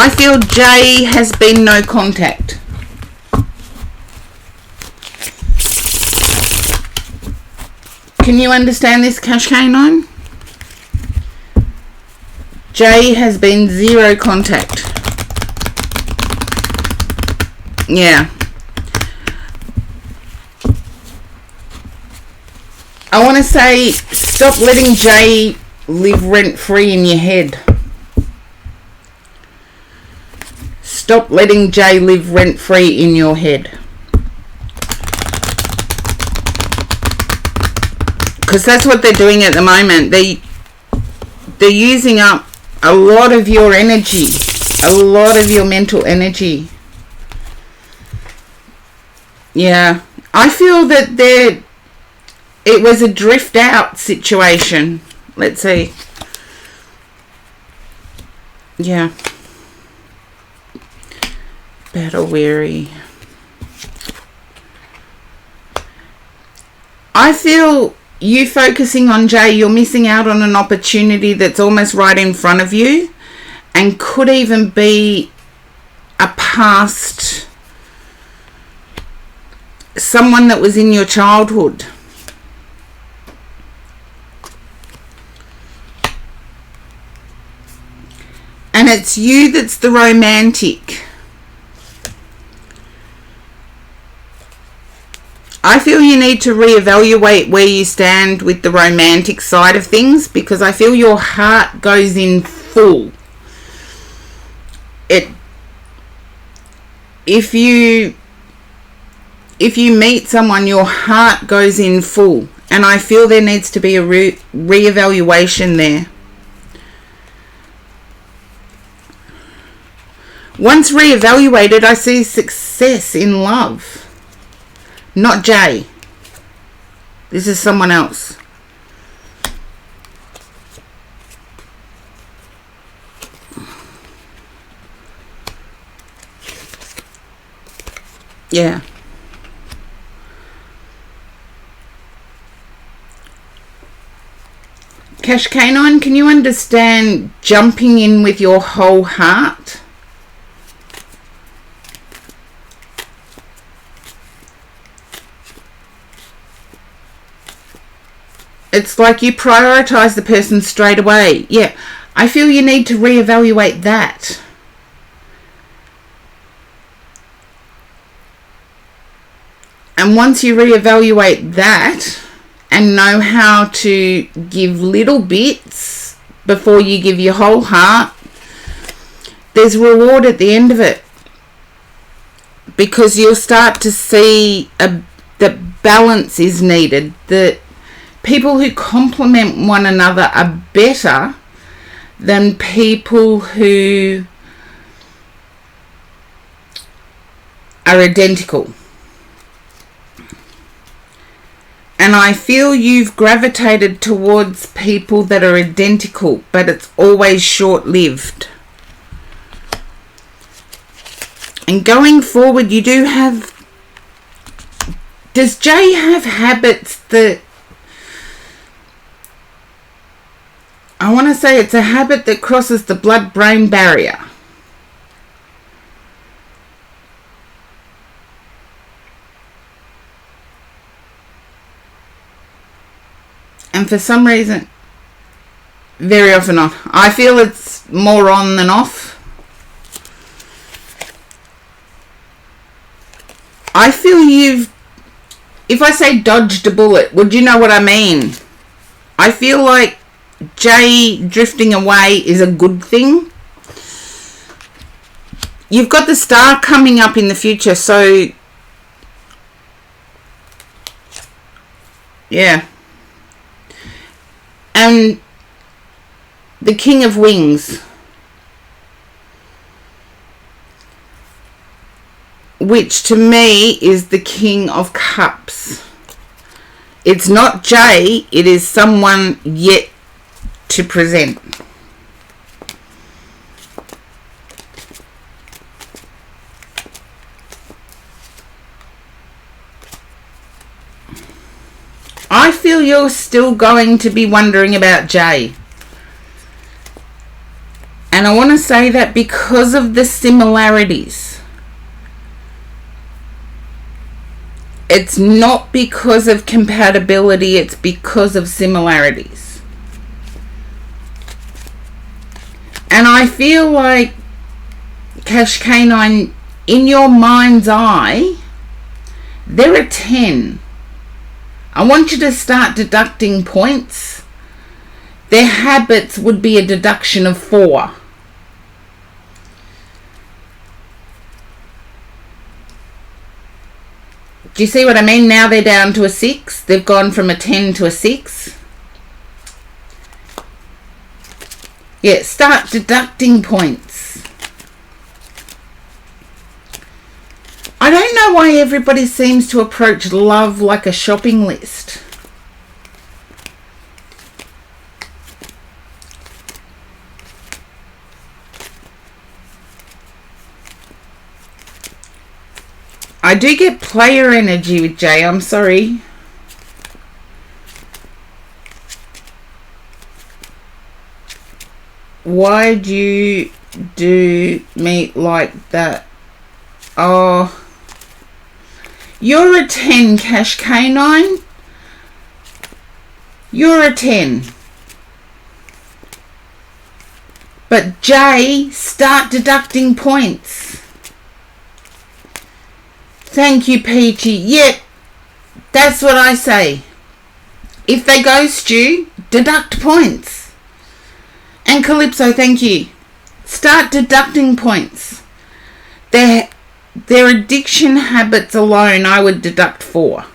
I feel Jay has been no contact. Can you understand this, Cash Canine? Jay has been zero contact. Yeah. I want to say, stop letting Jay live rent-free in your head. Stop letting Jay live rent-free in your head. Because that's what they're doing at the moment. They're using up a lot of your energy. A lot of your mental energy. Yeah. I feel that it was a drift out situation. Let's see. Yeah. Battle weary. I feel you focusing on Jay, you're missing out on an opportunity that's almost right in front of you and could even be a past someone that was in your childhood. And it's you that's the romantic. I feel you need to reevaluate where you stand with the romantic side of things, because I feel your heart goes in full. If you meet someone, your heart goes in full, and I feel there needs to be a reevaluation there. Once reevaluated, I see success in love. Not Jay. This is someone else. Yeah. Cash Canine, can you understand jumping in with your whole heart? It's like you prioritize the person straight away. Yeah, I feel you need to reevaluate that. And once you reevaluate that and know how to give little bits before you give your whole heart, there's reward at the end of it. Because you'll start to see that balance is needed, that people who complement one another are better than people who are identical. And I feel you've gravitated towards people that are identical, but it's always short-lived. And going forward, you do have... Does Jay have habits that... I want to say it's a habit that crosses the blood-brain barrier. And for some reason, very often off. I feel it's more on than off. I feel you've... If I say dodged a bullet, would you know what I mean? I feel like Jay drifting away is a good thing. You've got the star coming up in the future, so yeah. And the King of Wings, which to me is the King of Cups. It's not Jay, it is someone yet to present. I feel you're still going to be wondering about Jay. And And I want to say that because of the similarities. It's not because of compatibility, it's because of similarities. And I feel like, Cash Canine, in your mind's eye, they're a 10. I want you to start deducting points. Their habits would be a deduction of 4. Do you see what I mean? Now they're down to a 6. They've gone from a 10 to a 6. Yeah, start deducting points. I don't know why everybody seems to approach love like a shopping list. I do get player energy with Jay, I'm sorry. Why'd you do me like that? Oh, you're a 10, Cash Canine. You're a 10. But Jay, start deducting points. Thank you, Peachy. Yep, that's what I say. If they ghost you, deduct points. And Calypso, thank you. Start deducting points. Their addiction habits alone, I would deduct 4.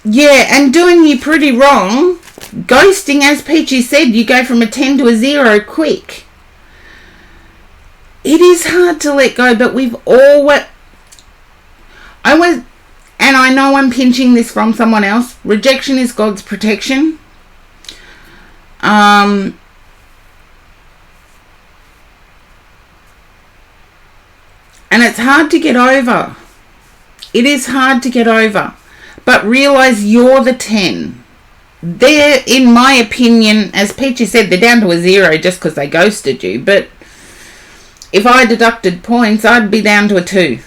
Yeah, and doing you pretty wrong. Ghosting, as Peachy said, you go from a 10 to a 0 quick. It is hard to let go, but we've always... and I know I'm pinching this from someone else. Rejection is God's protection. And it's hard to get over. It is hard to get over. But realise you're the 10. They're, in my opinion, as Peachy said, they're down to a 0 just because they ghosted you. But if I deducted points, I'd be down to a 2.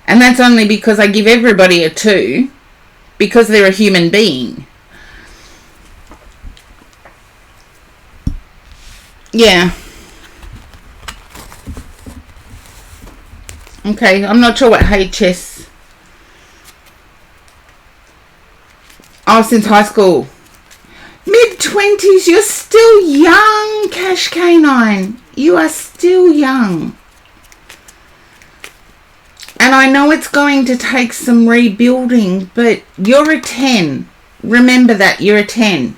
And that's only because I give everybody a 2 because they're a human being. Yeah. Okay, I'm not sure what HS... Oh, since high school. Mid-20s, you're still young, Cash Canine. You are still young. And I know it's going to take some rebuilding, but you're a 10. Remember that, you're a 10.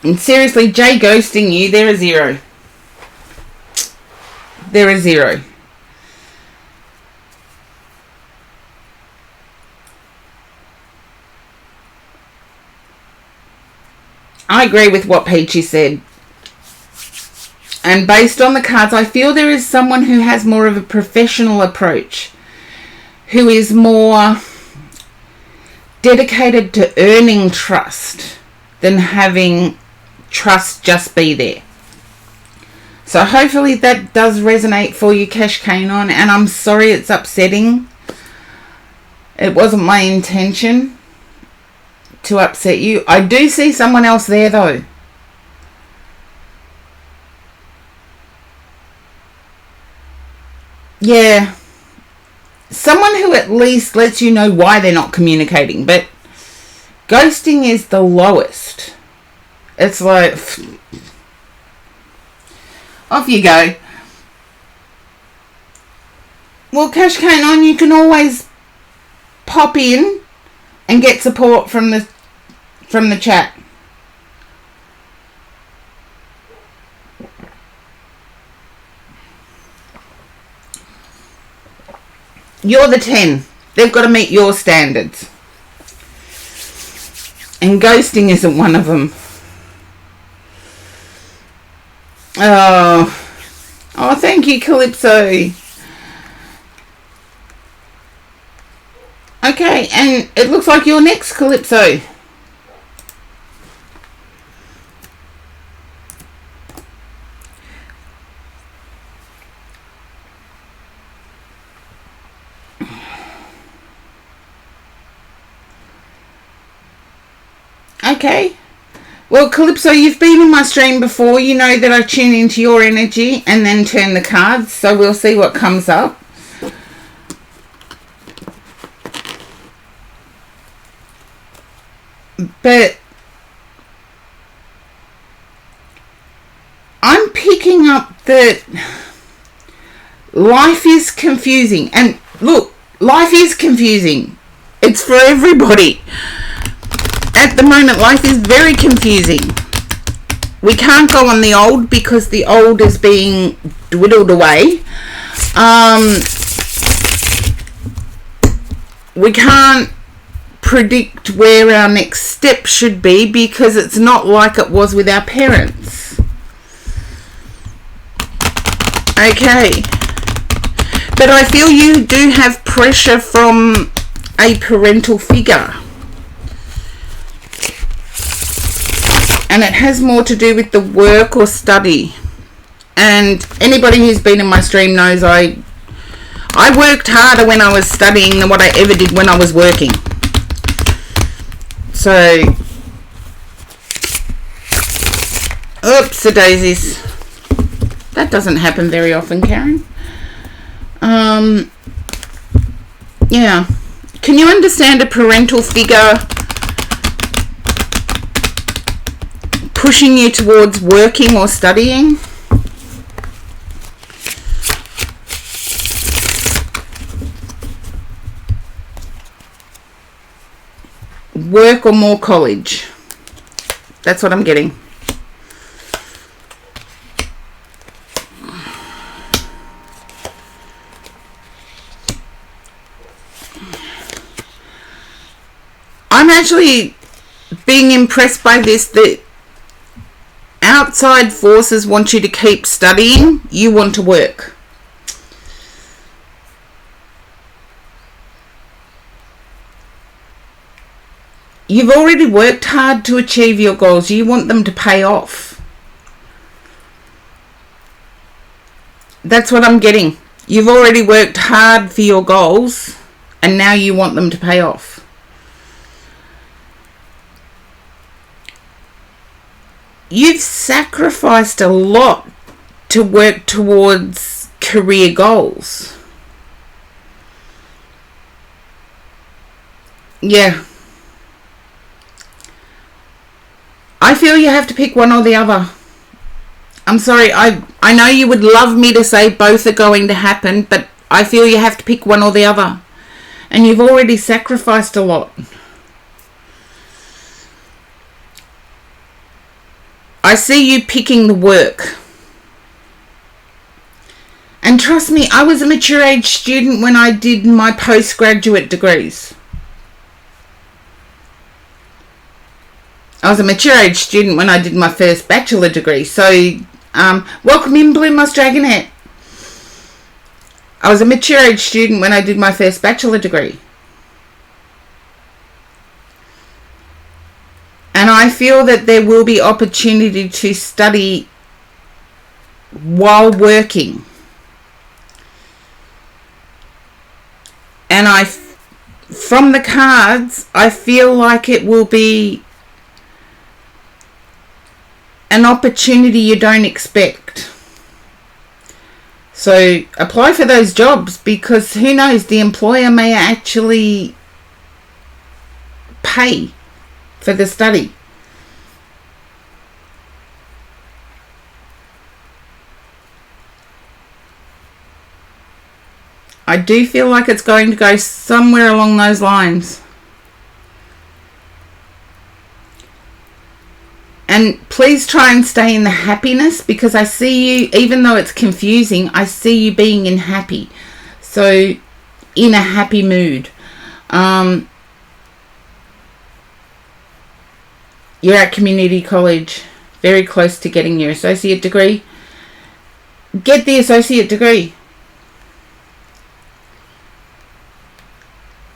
And seriously, Jay ghosting you, they're a 0. They're a 0. I agree with what Peachy said. And based on the cards, I feel there is someone who has more of a professional approach, who is more dedicated to earning trust than having trust just be there. So hopefully that does resonate for you, Cash Canine, and I'm sorry it's upsetting. It wasn't my intention to upset you. I do see someone else there though. Yeah. Someone who at least lets you know why they're not communicating, but ghosting is the lowest. It's like, off you go. Well, Cash Canine, you can always pop in and get support from the chat. You're the 10. They've got to meet your standards. And ghosting isn't one of them. Oh, thank you, Calypso. Okay, and it looks like you're next, Calypso. Okay. Well, Calypso, you've been in my stream before. You know that I tune into your energy and then turn the cards. So we'll see what comes up. But I'm picking up that life is confusing. And look, life is confusing. It's for everybody. At the moment, life is very confusing. We can't go on the old because the old is being dwindled away. We can't predict where our next step should be because it's not like it was with our parents. Okay. But I feel you do have pressure from a parental figure. And it has more to do with the work or study. And anybody who's been in my stream knows I worked harder when I was studying than what I ever did when I was working. So, oops, daisies. That doesn't happen very often, Karen. Yeah. Can you understand a parental figure pushing you towards working or studying? Work or more college? That's what I'm getting. I'm actually being impressed by this, that outside forces want you to keep studying, you want to work. You've already worked hard to achieve your goals. You want them to pay off. That's what I'm getting. You've already worked hard for your goals and now you want them to pay off. You've sacrificed a lot to work towards career goals. Yeah. I feel you have to pick one or the other. I'm sorry, I know you would love me to say both are going to happen, but I feel you have to pick one or the other. And you've already sacrificed a lot. I see you picking the work. And trust me, I was a mature age student when I did my postgraduate degrees. I was a mature age student when I did my first bachelor degree. So, welcome in, Blue Moss Dragonette. I was a mature age student when I did my first bachelor degree. And I feel that there will be opportunity to study while working. And from the cards, I feel like it will be an opportunity you don't expect. So apply for those jobs, because who knows, the employer may actually pay for the study. I do feel like it's going to go somewhere along those lines. And please try and stay in the happiness, because I see you, even though it's confusing, I see you being in happy. So, in a happy mood. You're at community college, very close to getting your associate degree. Get the associate degree.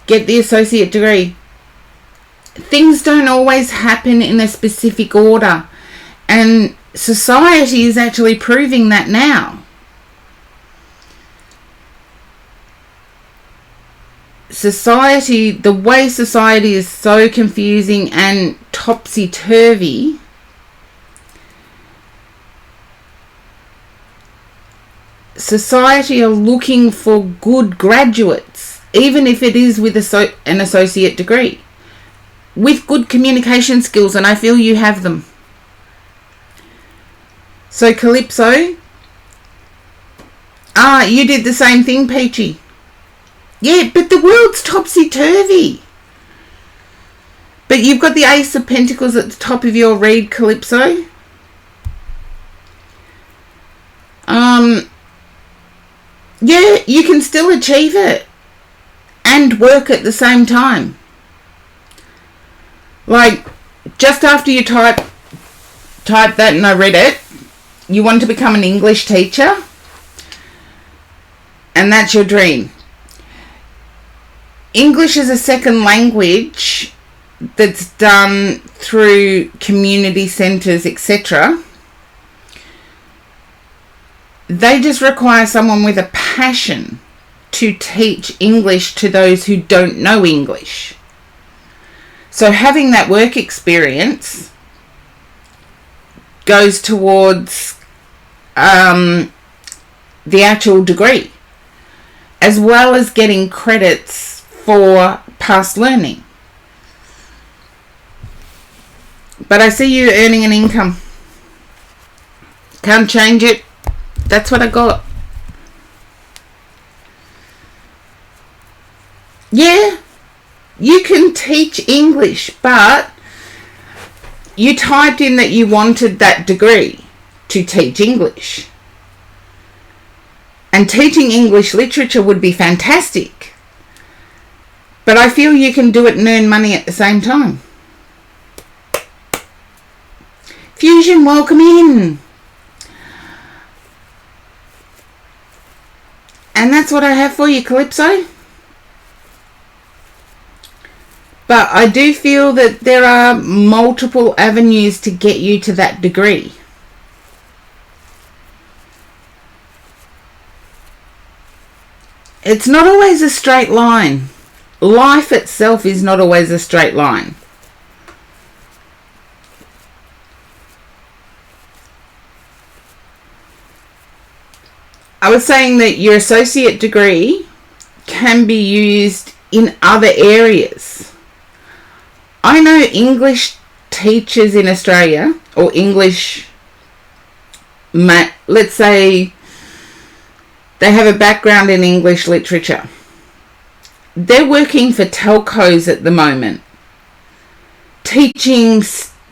get the associate degree. Things don't always happen in a specific order, and society is actually proving that now. Society, the way society is so confusing and topsy-turvy, society are looking for good graduates, even if it is with an associate degree, with good communication skills, and I feel you have them. So Calypso, you did the same thing, Peachy. Yeah, but the world's topsy-turvy. But you've got the Ace of Pentacles at the top of your read, Calypso. Yeah, you can still achieve it and work at the same time. Like, just after you type that and I read it, you want to become an English teacher, and that's your dream. English is a second language that's done through community centres, etc. They just require someone with a passion to teach English to those who don't know English. So having that work experience goes towards the actual degree, as well as getting credits for past learning. But I see you earning an income. Can't change it. That's what I got. Yeah, you can teach English, but you typed in that you wanted that degree to teach English. And teaching English literature would be fantastic. But I feel you can do it and earn money at the same time. Fusion, welcome in. And that's what I have for you, Calypso. But I do feel that there are multiple avenues to get you to that degree. It's not always a straight line. Life itself is not always a straight line. I was saying that your associate degree can be used in other areas. I know English teachers in Australia, or English, let's say they have a background in English literature. They're working for telcos at the moment, teaching